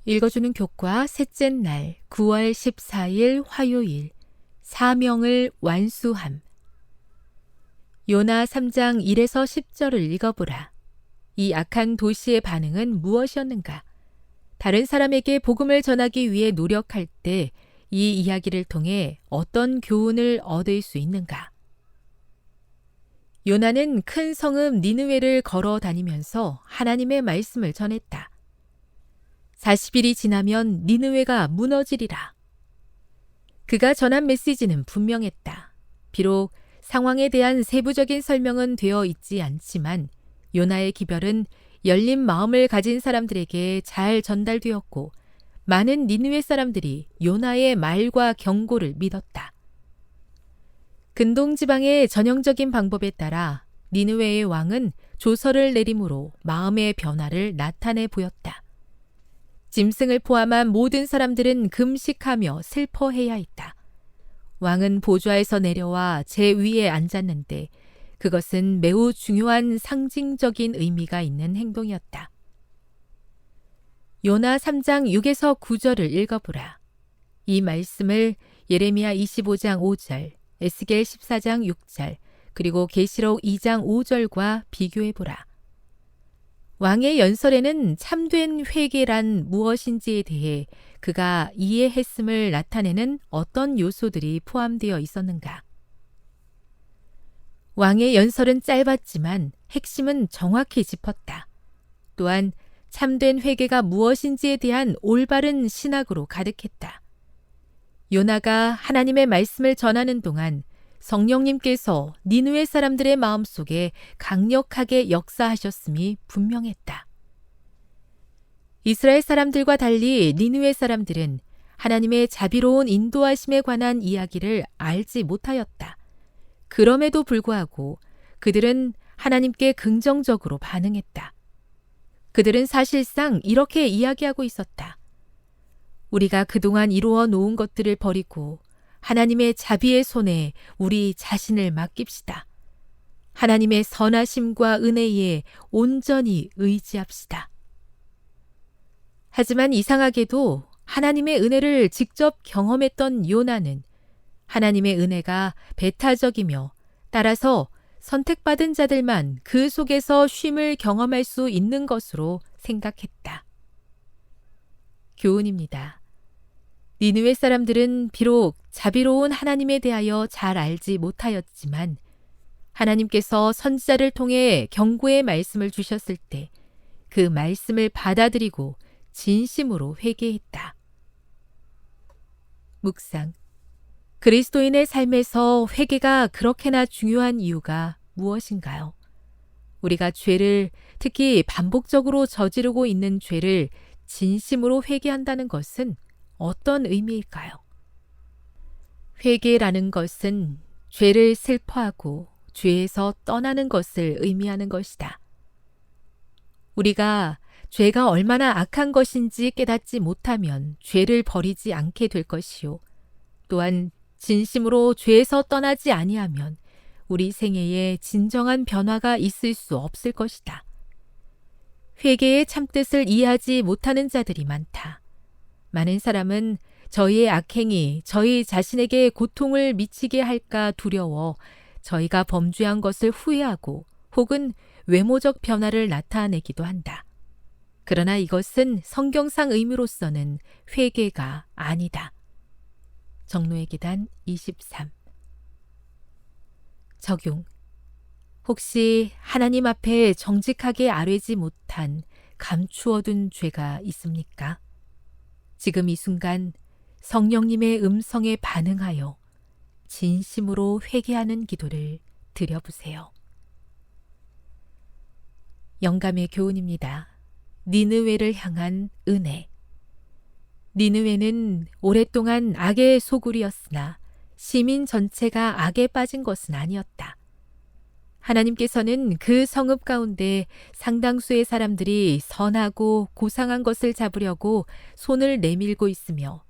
읽어주는 교과 셋째 날 9월 14일 화요일 사명을 완수함. 요나 3장 1에서 10절을 읽어보라. 이 악한 도시의 반응은 무엇이었는가? 다른 사람에게 복음을 전하기 위해 노력할 때 이 이야기를 통해 어떤 교훈을 얻을 수 있는가? 요나는 큰 성읍 니느웨를 걸어 다니면서 하나님의 말씀을 전했다. 40일이 지나면 니느웨가 무너지리라. 그가 전한 메시지는 분명했다. 비록 상황에 대한 세부적인 설명은 되어 있지 않지만 요나의 기별은 열린 마음을 가진 사람들에게 잘 전달되었고 많은 니느웨 사람들이 요나의 말과 경고를 믿었다. 근동 지방의 전형적인 방법에 따라 니느웨의 왕은 조서를 내림으로 마음의 변화를 나타내 보였다. 짐승을 포함한 모든 사람들은 금식하며 슬퍼해야 했다. 왕은 보좌에서 내려와 제 위에 앉았는데 그것은 매우 중요한 상징적인 의미가 있는 행동이었다. 요나 3장 6에서 9절을 읽어보라. 이 말씀을 예레미야 25장 5절, 에스겔 14장 6절, 그리고 계시록 2장 5절과 비교해보라. 왕의 연설에는 참된 회개란 무엇인지에 대해 그가 이해했음을 나타내는 어떤 요소들이 포함되어 있었는가? 왕의 연설은 짧았지만 핵심은 정확히 짚었다. 또한 참된 회개가 무엇인지에 대한 올바른 신학으로 가득했다. 요나가 하나님의 말씀을 전하는 동안 성령님께서 니느웨 사람들의 마음속에 강력하게 역사하셨음이 분명했다. 이스라엘 사람들과 달리 니느웨 사람들은 하나님의 자비로운 인도하심에 관한 이야기를 알지 못하였다. 그럼에도 불구하고 그들은 하나님께 긍정적으로 반응했다. 그들은 사실상 이렇게 이야기하고 있었다. 우리가 그동안 이루어 놓은 것들을 버리고 하나님의 자비의 손에 우리 자신을 맡깁시다. 하나님의 선하심과 은혜에 온전히 의지합시다. 하지만 이상하게도 하나님의 은혜를 직접 경험했던 요나는 하나님의 은혜가 배타적이며 따라서 선택받은 자들만 그 속에서 쉼을 경험할 수 있는 것으로 생각했다. 교훈입니다. 니느웨 사람들은 비록 자비로운 하나님에 대하여 잘 알지 못하였지만 하나님께서 선지자를 통해 경고의 말씀을 주셨을 때 그 말씀을 받아들이고 진심으로 회개했다. 묵상. 그리스도인의 삶에서 회개가 그렇게나 중요한 이유가 무엇인가요? 우리가 죄를, 특히 반복적으로 저지르고 있는 죄를 진심으로 회개한다는 것은 어떤 의미일까요? 회개라는 것은 죄를 슬퍼하고 죄에서 떠나는 것을 의미하는 것이다. 우리가 죄가 얼마나 악한 것인지 깨닫지 못하면 죄를 버리지 않게 될 것이요. 또한 진심으로 죄에서 떠나지 아니하면 우리 생애에 진정한 변화가 있을 수 없을 것이다. 회개의 참뜻을 이해하지 못하는 자들이 많다. 많은 사람은 저희의 악행이 저희 자신에게 고통을 미치게 할까 두려워 저희가 범죄한 것을 후회하고 혹은 외모적 변화를 나타내기도 한다. 그러나 이것은 성경상 의미로서는 회개가 아니다. 정로의 계단 23. 적용. 혹시 하나님 앞에 정직하게 아뢰지 못한 감추어둔 죄가 있습니까? 지금 이 순간 성령님의 음성에 반응하여 진심으로 회개하는 기도를 드려보세요. 영감의 교훈입니다. 니느웨를 향한 은혜. 니느웨는 오랫동안 악의 소굴이었으나 시민 전체가 악에 빠진 것은 아니었다. 하나님께서는 그 성읍 가운데 상당수의 사람들이 선하고 고상한 것을 잡으려고 손을 내밀고 있으며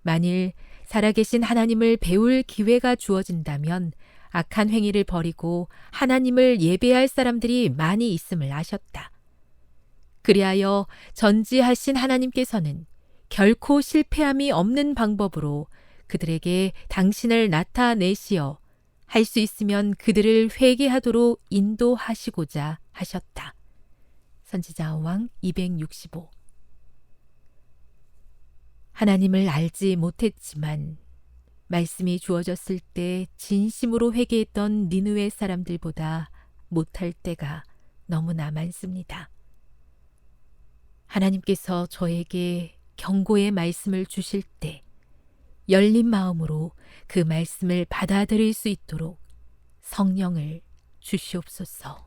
만일 살아계신 하나님을 배울 기회가 주어진다면 악한 행위를 버리고 하나님을 예배할 사람들이 많이 있음을 아셨다. 그리하여 전지하신 하나님께서는 결코 실패함이 없는 방법으로 그들에게 당신을 나타내시어 할 수 있으면 그들을 회개하도록 인도하시고자 하셨다. 선지자 왕 265. 하나님을 알지 못했지만 말씀이 주어졌을 때 진심으로 회개했던 니느웨 사람들보다 못할 때가 너무나 많습니다. 하나님께서 저에게 경고의 말씀을 주실 때 열린 마음으로 그 말씀을 받아들일 수 있도록 성령을 주시옵소서.